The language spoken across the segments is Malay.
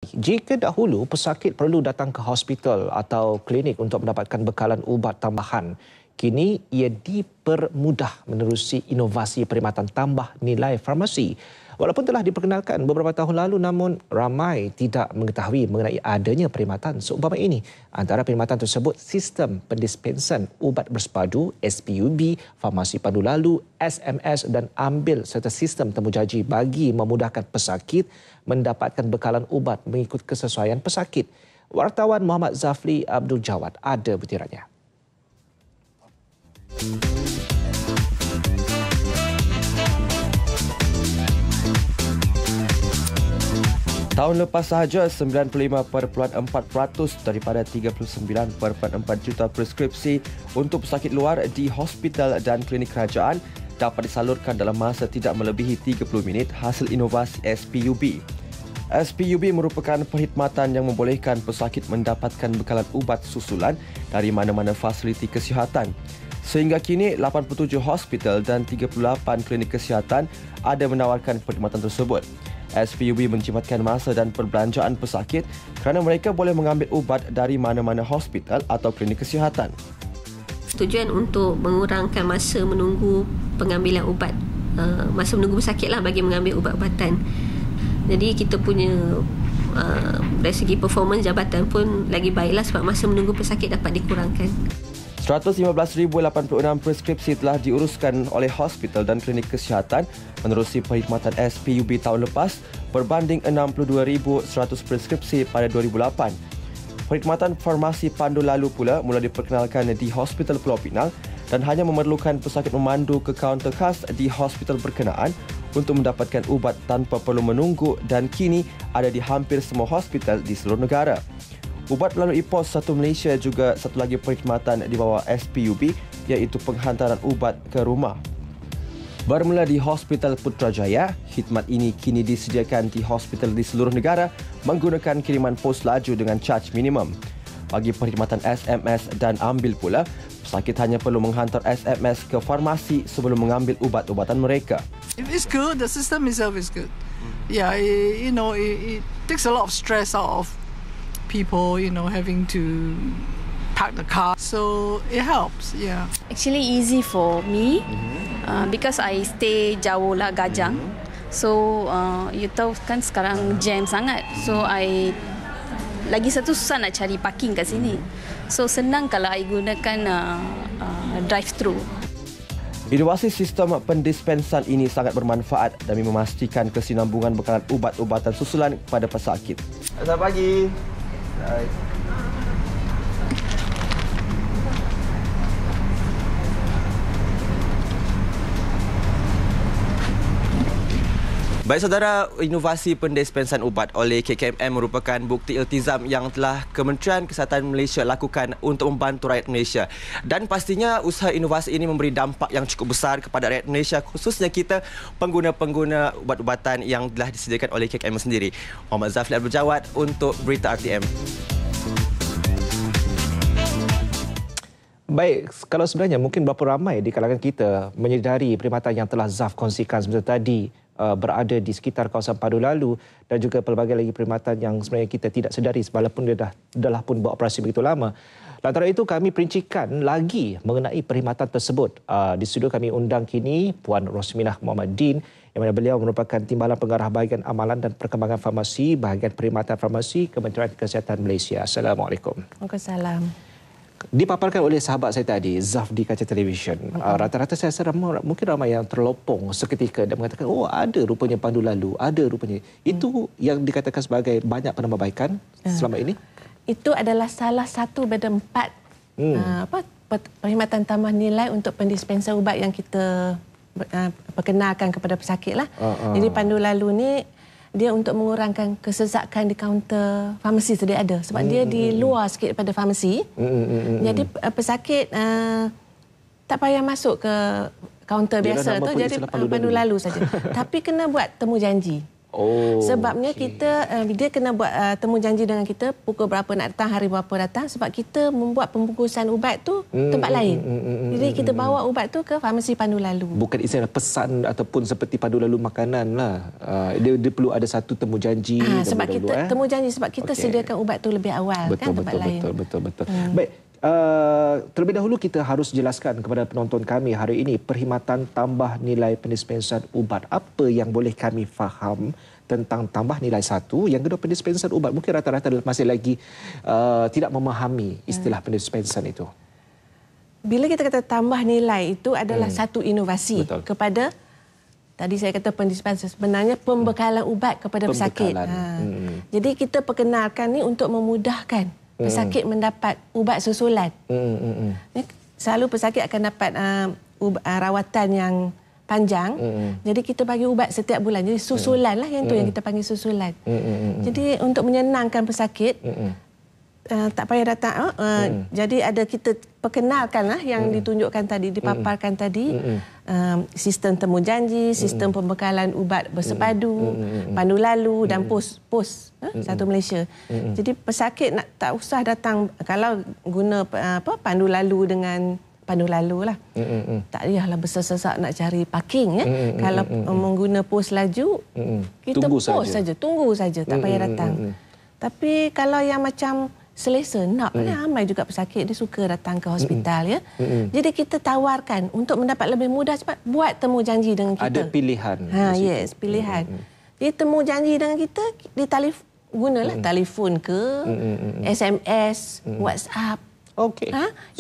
Jika dahulu pesakit perlu datang ke hospital atau klinik untuk mendapatkan bekalan ubat tambahan, kini ia dipermudah menerusi inovasi perkhidmatan tambah nilai farmasi. Walaupun telah diperkenalkan beberapa tahun lalu, namun ramai tidak mengetahui mengenai adanya perkhidmatan seumpama ini. Antara perkhidmatan tersebut, sistem pendispensan ubat bersepadu SPUB, farmasi pandu lalu, SMS dan ambil serta sistem temujanji bagi memudahkan pesakit mendapatkan bekalan ubat mengikut kesesuaian pesakit. Wartawan Muhammad Zafli Abdul Jawad ada butirannya. Tahun lepas sahaja, 95.4% daripada 39.4 juta preskripsi untuk pesakit luar di hospital dan klinik kerajaan dapat disalurkan dalam masa tidak melebihi 30 minit hasil inovasi SPUB. SPUB merupakan perkhidmatan yang membolehkan pesakit mendapatkan bekalan ubat susulan dari mana-mana fasiliti kesihatan. Sehingga kini, 87 hospital dan 38 klinik kesihatan ada menawarkan perkhidmatan tersebut. SPUB menjimatkan masa dan perbelanjaan pesakit kerana mereka boleh mengambil ubat dari mana-mana hospital atau klinik kesihatan. Tujuan untuk mengurangkan masa menunggu pengambilan ubat, masa menunggu pesakit lah bagi mengambil ubat-ubatan. Jadi kita punya dari segi performance jabatan pun lagi baiklah sebab masa menunggu pesakit dapat dikurangkan. 115,086 preskripsi telah diuruskan oleh hospital dan klinik kesihatan menerusi perkhidmatan SPUB tahun lepas berbanding 62,100 preskripsi pada 2008. Perkhidmatan farmasi pandu lalu pula mula diperkenalkan di Hospital Pulau Pinang dan hanya memerlukan pesakit memandu ke kaunter khas di hospital berkenaan untuk mendapatkan ubat tanpa perlu menunggu dan kini ada di hampir semua hospital di seluruh negara. Ubat melalui Pos 1 Malaysia juga satu lagi perkhidmatan di bawah SPUB iaitu penghantaran ubat ke rumah. Bermula di Hospital Putrajaya, khidmat ini kini disediakan di hospital di seluruh negara menggunakan kiriman pos laju dengan caj minimum. Bagi perkhidmatan SMS dan ambil pula, pesakit hanya perlu menghantar SMS ke farmasi sebelum mengambil ubat-ubatan mereka. It's good. The system itself is good. Yeah, it takes a lot of stress out of people, having to park the car. So it helps, yeah. Actually easy for me because I stay jauh lah Gajang. So you tahu kan sekarang jam sangat. So I lagi satu susah nak cari parking kat sini. So senang kalau I gunakan drive-thru. Inovasi sistem pendispensan ini sangat bermanfaat demi memastikan kesinambungan bekalan ubat-ubatan susulan kepada pesakit. Selamat pagi. Baik saudara, inovasi pendispensan ubat oleh KKMM merupakan bukti iltizam yang telah Kementerian Kesihatan Malaysia lakukan untuk membantu rakyat Malaysia. Dan pastinya usaha inovasi ini memberi dampak yang cukup besar kepada rakyat Malaysia, khususnya kita pengguna-pengguna ubat-ubatan yang telah disediakan oleh KKMM sendiri. Muhammad Zafli Abdul Jawad untuk Berita RTM. Baik, kalau sebenarnya mungkin berapa ramai di kalangan kita menyedari perkhidmatan yang telah Zaf kongsikan sebentar tadi berada di sekitar kawasan Pandu Lalu dan juga pelbagai lagi perkhidmatan yang sebenarnya kita tidak sedari walaupun dia dah pun beroperasi begitu lama. Lantaran itu kami perincikan lagi mengenai perkhidmatan tersebut. Di studio kami undang kini Puan Rosminah Muhammad Din yang mana beliau merupakan Timbalan Pengarah Bahagian Amalan dan Perkembangan Farmasi Bahagian Perkhidmatan Farmasi Kementerian Kesihatan Malaysia. Assalamualaikum. Waalaikumsalam. Dipaparkan oleh sahabat saya tadi, Zaf di kaca televisyen. Rata-rata saya rasa mungkin ramai yang terlopong seketika dan mengatakan, oh ada rupanya Pandu Lalu, ada rupanya. Itu yang dikatakan sebagai banyak penambahbaikan selama ini? Itu adalah salah satu daripada 4 perkhidmatan tambah nilai untuk pendispensa ubat yang kita perkenalkan kepada pesakit lah. Jadi Pandu Lalu ni dia untuk mengurangkan kesesakan di kaunter farmasi sedia ada sebab dia di luar sikit daripada farmasi. Jadi pesakit tak payah masuk ke kaunter biasa tu, jadi Pandu Lalu saja. Tapi kena buat temu janji. Sebabnya kita dia kena buat temu janji dengan kita pukul berapa nak datang, hari berapa datang, sebab kita membuat pembungkusan ubat tu tempat lain. Jadi kita bawa ubat tu ke farmasi Pandu Lalu. Bukan istilah pesan ataupun seperti Pandu Lalu makanan lah. Dia perlu ada satu temu janji. Sebab kita temu janji sebab kita sediakan ubat tu lebih awal kan tempat lain. Betul. Baik. Terlebih dahulu kita harus jelaskan kepada penonton kami hari ini perkhidmatan tambah nilai pendispensan ubat. Apa yang boleh kami faham tentang tambah nilai 1? Yang kedua, pendispensan ubat. Mungkin rata-rata masih lagi tidak memahami istilah pendispensan itu. Bila kita kata tambah nilai itu adalah satu inovasi kepada, tadi saya kata pendispensan, sebenarnya pembekalan ubat kepada pesakit. Jadi kita perkenalkan ni untuk memudahkan pesakit mendapat ubat susulan. Selalu pesakit akan dapat rawatan yang panjang. Jadi kita bagi ubat setiap bulan. Jadi susulan lah yang tu yang kita panggil susulan. Jadi untuk menyenangkan pesakit, tak payah datang. Jadi ada kita perkenalkan lah yang ditunjukkan tadi, dipaparkan tadi. Sistem temu janji, sistem pembekalan ubat bersepadu, Pandu Lalu dan pos Satu Malaysia. Jadi pesakit tak usah datang, kalau guna Pandu Lalu dengan Pandu Lalu lah. Tak payahlah bersesak nak cari parking ya. Kalau mengguna pos laju, kita tunggu saja, tak payah datang. Tapi kalau yang macam selesa, ramai juga pesakit dia suka datang ke hospital ya. Jadi kita tawarkan untuk mendapat lebih mudah cepat, buat temu janji dengan kita. Ada pilihan. Yes, pilihan. Jadi temu janji dengan kita, gunalah telefon ke, SMS, WhatsApp,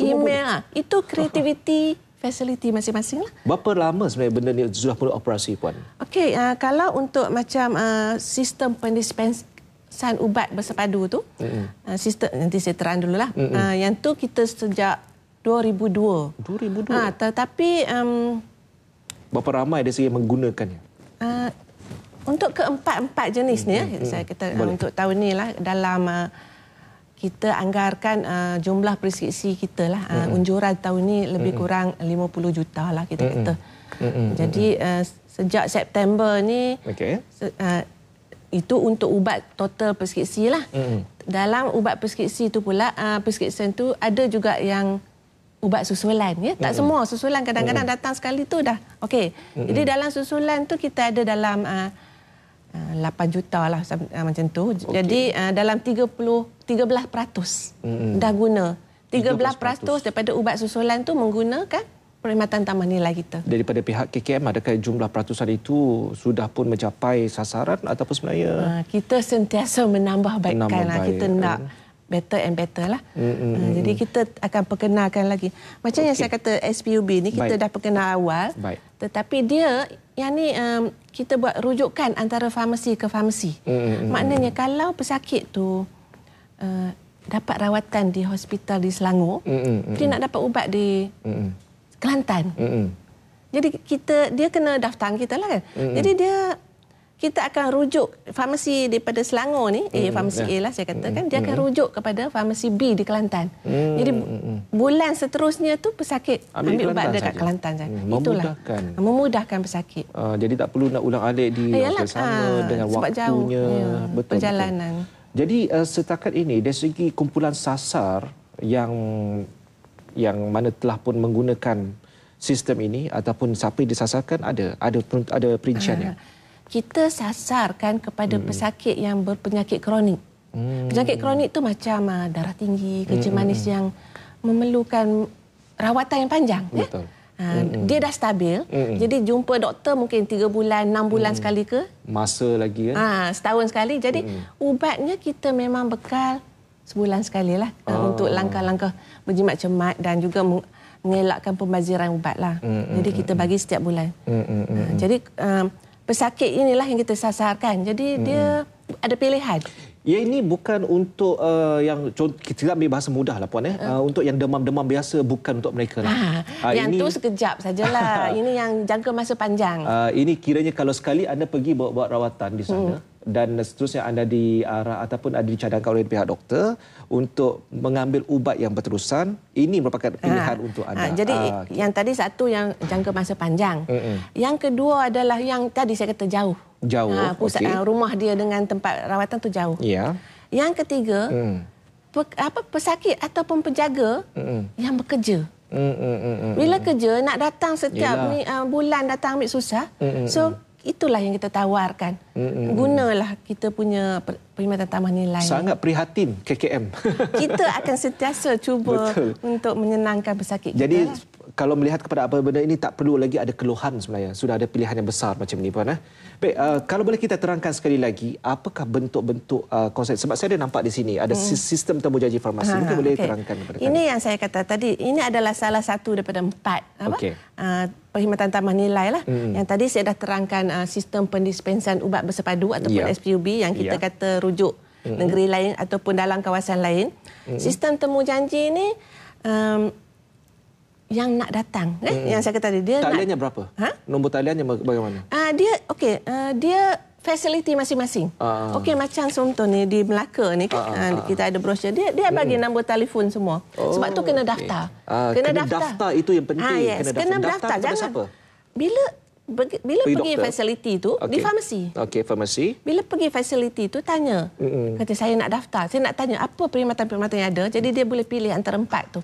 email. Itu kreativiti fasiliti masing-masing lah. Berapa lama sebenarnya benda ni sudah mula operasi, Puan? Okey, kalau untuk macam sistem pendispensan ubat bersepadu tu, sistem, nanti saya terang dululah. Yang tu kita sejak 2002. Tetapi berapa ramai dari segi menggunakannya? Untuk keempat-empat jenis ni, saya kata untuk tahun ni lah, dalam kita anggarkan jumlah preskripsi kita lah. Unjuran tahun ni lebih kurang 50 juta lah kita kata. Jadi sejak September ni, itu untuk ubat total preskripsi lah. Dalam ubat preskripsi tu pula, preskripsi tu ada juga yang ubat susulan ya. Tak semua susulan, kadang-kadang datang sekali tu dah. Okey. Jadi dalam susulan tu kita ada dalam 8 juta lah macam tu. Jadi dalam 13% dah guna. 13% daripada ubat susulan tu menggunakan perkhidmatan tambah nilai kita. Daripada pihak KKM, adakah jumlah peratusan itu sudah pun mencapai sasaran ataupun sebenarnya? Kita sentiasa menambah baikkan lah. Kita nak better and better lah. Jadi kita akan perkenalkan lagi. Macam yang saya kata SPUB ni, kita dah perkenal awal. Tetapi dia, yang ni kita buat rujukan antara farmasi ke farmasi. Maknanya kalau pesakit tu dapat rawatan di hospital di Selangor, dia nak dapat ubat di Kelantan. Jadi dia kena daftar kita lah kan. Jadi kita akan rujuk farmasi daripada Selangor ni, farmasi A lah saya katakan, dia akan rujuk kepada farmasi B di Kelantan. Jadi bulan seterusnya tu pesakit ambil ubat dekat Kelantan saja. Itulah memudahkan pesakit. Jadi tak perlu nak ulang-alik di hospital sama dengan waktunya, perjalanan. Jadi setakat ini dari segi kumpulan sasar yang mana telah pun menggunakan sistem ini ataupun siapa yang disasarkan, ada perinciannya. Kita sasarkan kepada pesakit yang berpenyakit kronik. Penyakit kronik tu macam darah tinggi, kencing manis yang memerlukan rawatan yang panjang. Betul. Dia dah stabil. Jadi jumpa doktor mungkin 3 bulan, 6 bulan sekali ke? Masa lagi kan? Setahun sekali. Jadi ubatnya kita memang bekal sebulan sekali lah untuk langkah-langkah berjimat cermat dan juga mengelakkan pembaziran ubat lah. Jadi kita bagi setiap bulan. Jadi pesakit inilah yang kita sasarkan. Jadi dia ada pilihan. Ya, ini bukan untuk yang kita ambil bahasa mudah lah Puan untuk yang demam-demam biasa, bukan untuk mereka lah. Yang ini, tu sekejap sajalah. Ini yang jangka masa panjang. Ini kiranya kalau sekali anda pergi buat rawatan di sana, dan seterusnya anda diarah ataupun ada dicadangkan oleh pihak doktor untuk mengambil ubat yang berterusan, ini merupakan pilihan untuk anda. Jadi yang tadi satu yang jangka masa panjang. Yang kedua adalah yang tadi saya kata jauh. Pusat rumah dia dengan tempat rawatan tu jauh. Ya. Yang ketiga, pesakit ataupun penjaga yang bekerja. Bila kerja nak datang setiap bulan datang ambil susah. So itulah yang kita tawarkan. Gunalah kita punya perkhidmatan tambah nilai. Sangat prihatin KKM. Kita akan sentiasa cuba untuk menyenangkan pesakit kita. Jadi kalau melihat kepada apa benda ini, tak perlu lagi ada keluhan sebenarnya. Sudah ada pilihan yang besar macam ni, Puan. Baik, kalau boleh kita terangkan sekali lagi, apakah bentuk-bentuk konsep? Sebab saya ada nampak di sini, ada sistem temujanji farmasi. Mungkin boleh terangkan kepada kami. Ini yang saya kata tadi, ini adalah salah satu daripada 4 perkhidmatan tambah nilai lah. Yang tadi saya dah terangkan sistem pendispensan ubat bersepadu ataupun SPUB yang kita kata rujuk negeri lain ataupun dalam kawasan lain. Sistem temujanji ini yang nak datang, yang saya kata tadi, dia taliannya berapa? Nombor taliannya bagaimana? Dia fasiliti masing-masing. Okey, macam contoh ni di Melaka ni kita ada brosur dia bagi nombor telefon semua. Sebab tu kena daftar. Kena daftar itu yang penting. Kena daftar. Jangan siapa? Bila pergi fasiliti tu di farmasi. Okey, farmasi. Bila pergi fasiliti tu tanya. Kata saya nak daftar. Saya nak tanya apa perkhidmatan-perkhidmatan yang ada. Jadi dia boleh pilih antara 4 tu.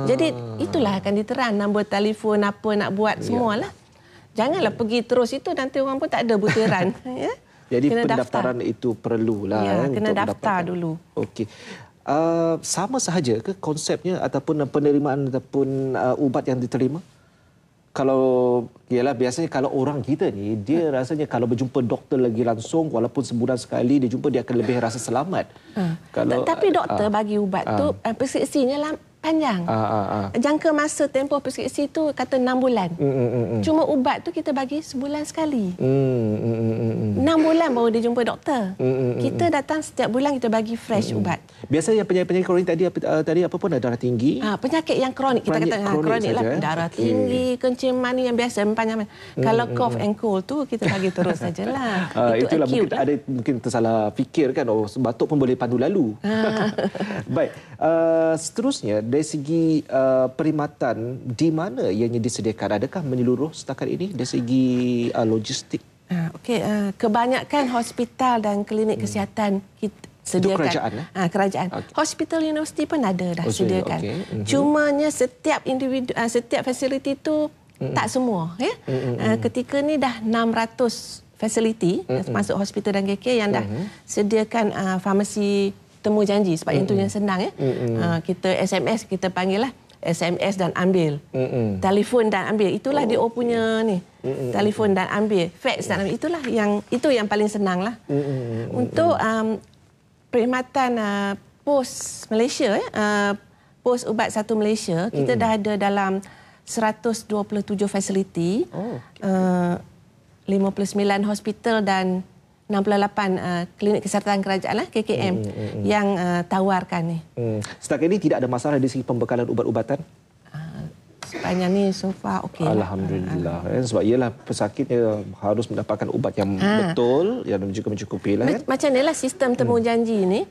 Jadi itulah akan diterang nombor telefon apa nak buat semualah. Janganlah pergi terus itu nanti orang pun tak ada butiran. Jadi kena pendaftaran itu perlulah kena daftar dulu. Okey. Sama sahaja ke konsepnya ataupun penerimaan ataupun ubat yang diterima? Kalau biasanya kalau orang kita ni dia rasanya kalau berjumpa doktor lagi langsung walaupun sebulan sekali dia jumpa, dia akan lebih rasa selamat. Tapi doktor bagi ubat tu preskripsinya panjang. Jangka masa tempoh preskripsi tu kata 6 bulan. Cuma ubat tu kita bagi sebulan sekali. 6 bulan baru dia jumpa doktor. Kita datang setiap bulan kita bagi fresh ubat. Biasanya penyakit kronik tadi apa pun ada darah tinggi. Penyakit yang kronik kita kata kronik lah, darah tinggi, kencing manis yang biasa panjang. Kalau cough and cold tu kita bagi terus sajalah. Itulah mungkin ada tersalah fikir kan, batuk pun boleh pandu lalu. Baik. Seterusnya dari segi perkhidmatan di mana ianya disediakan, adakah menyeluruh setakat ini dari segi logistik? Kebanyakan hospital dan klinik kesihatan kita sediakan. Itu kerajaan? Kerajaan. Hospital universiti pun ada dah sediakan. Cumanya setiap individu, setiap fasiliti itu tak semua. Ketika ni dah 600 fasiliti, termasuk hospital dan KK yang dah sediakan farmasi temu janji. Sebab yang tu yang senang. Kita SMS, kita panggil lah. SMS dan ambil. Telefon dan ambil. Itulah DO punya ni. Telefon dan ambil. Fax dan ambil. Itu yang paling senang lah. Untuk perkhidmatan pos Malaysia, pos ubat 1 Malaysia, kita dah ada dalam 127 fasiliti, 59 hospital dan 68 klinik kesihatan kerajaan lah, KKM, yang tawarkan ni. Setakat ini tidak ada masalah dari segi pembekalan ubat-ubatan? Sepanjang ni so far okey. Alhamdulillah. Sebab ialah pesakitnya harus mendapatkan ubat yang betul, yang juga mencukupi lah. Macam inilah sistem temu janji ni.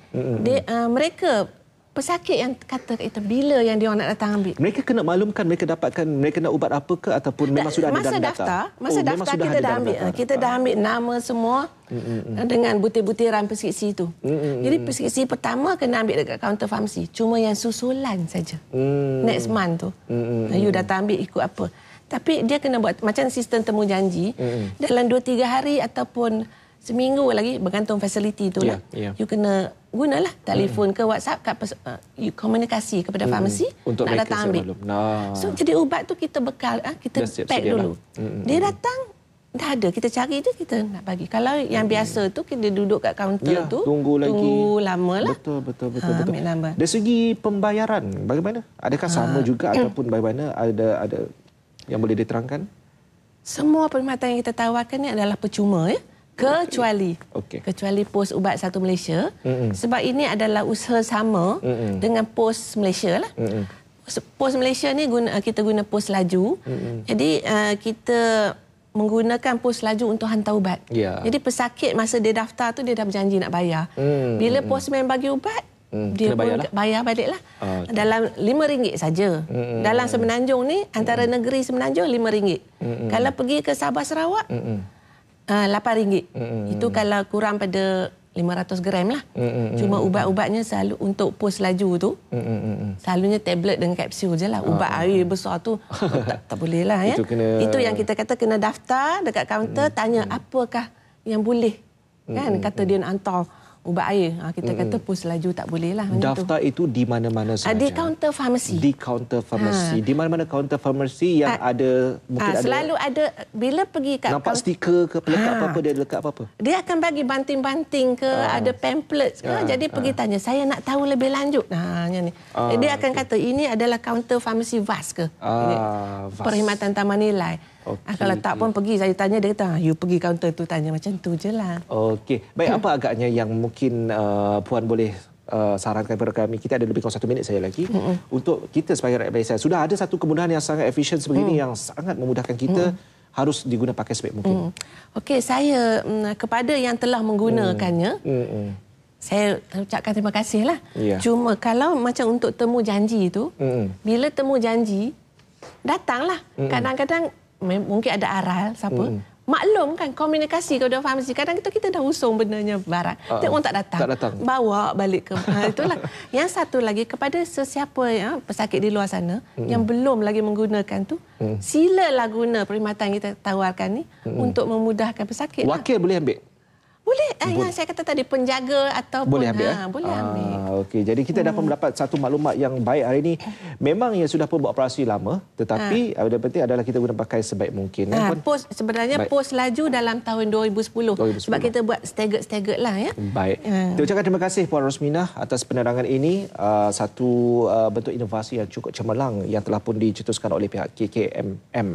Mereka pesakit yang kata kita bila yang dia orang nak datang ambil. Mereka kena maklumkan mereka dapatkan, mereka nak ubat apa ke ataupun memang sudah ada dalam data? Masa daftar kita dah ambil. Kita dah ambil nama semua dengan butir-butiran preskripsi itu. Jadi preskripsi pertama kena ambil dekat kaunter farmasi. Cuma yang susulan saja. Next month tu. You datang ambil ikut apa. Tapi dia kena buat macam sistem temu janji. Dalam 2-3 hari ataupun seminggu lagi bergantung fasiliti tu lah. You kena gunalah telefon ke WhatsApp you komunikasi kepada farmasi untuk nak datang ambil. So jadi ubat tu kita bekal, kita pack dulu. Dia datang dah ada, kita cari je kita nak bagi. Kalau yang biasa tu kita duduk kat kaunter tu tunggu lama lah. Betul. Dari segi pembayaran bagaimana? Adakah sama juga ataupun bagaimana? Ada yang boleh diterangkan? Semua perkhidmatan yang kita tawarkan ni adalah percuma kecuali pos ubat 1 Malaysia, sebab ini adalah usaha sama dengan pos Malaysia lah. Pos Malaysia ni kita guna pos laju. Jadi kita menggunakan pos laju untuk hantar ubat. Jadi pesakit masa dia daftar tu dia dah berjanji nak bayar. Bila postman bagi ubat, dia pun bayar baliklah. Dalam RM5 saja. Dalam Semenanjung ni, antara negeri Semenanjung RM5. Kalau pergi ke Sabah Sarawak, RM8. Itu kalau kurang pada 500 gram lah. Cuma ubat-ubatnya selalu untuk pos laju tu, selalunya tablet dengan kapsul je lah. Ubat air besar tu tak boleh lah. Ya? Itu yang kita kata kena daftar dekat kaunter, tanya apakah yang boleh. Kan? Kata dia nak hantar ubat air. Kita kata pos laju tak boleh lah. Daftar itu di mana-mana sahaja? Di kaunter farmasi. Di kaunter farmasi. Di mana-mana kaunter farmasi yang ada, mungkin selalu ada, bila pergi kat nampak stiker ke, pelekat apa-apa, dia lekat apa-apa? Dia akan bagi banting-banting ke, ada pamphlets ke. Jadi pergi tanya, saya nak tahu lebih lanjut. Ni. Dia akan kata, ini adalah kaunter farmasi VAS ke? Perkhidmatan Tambah Nilai. Kalau tak pun pergi, saya tanya, dia kata, you pergi kaunter tu tanya, macam tu je lah. Okey. Baik, apa agaknya yang mungkin Puan boleh sarankan kepada kami? Kita ada lebih kurang 1 minit saya lagi. Untuk kita sebagai rakyat biasa, sudah ada satu kemudahan yang sangat efisien sebegini yang sangat memudahkan kita, harus diguna pakai sebaik mungkin. Okey, saya kepada yang telah menggunakannya, saya ucapkan terima kasih lah. Cuma kalau macam untuk temu janji tu, bila temu janji, datanglah. Kadang-kadang mungkin ada aral, siapa. Maklum kan, komunikasi kaunter farmasi. Kadang kita dah usung benarnya barang. Tapi orang tak datang. Bawa balik ke. Itulah. Yang satu lagi, kepada sesiapa pesakit di luar sana yang belum lagi menggunakan tu, silalah guna perkhidmatan kita tawarkan ni untuk memudahkan pesakit. Wakil boleh ambil? Boleh. Yang saya kata tadi, penjaga ataupun... Boleh ambil? Boleh ambil. Okey. Jadi kita dapat mendapat satu maklumat yang baik hari ini. Memang ia sudah pun beroperasi lama, tetapi yang penting adalah kita guna pakai sebaik mungkin. Sebenarnya pos laju dalam tahun 2010. Sebab kita buat staggered lah. Ya? Baik. Kita ucapkan terima kasih Puan Rosminah atas penerangan ini. Satu bentuk inovasi yang cukup cemerlang yang telah pun dicetuskan oleh pihak KKMM.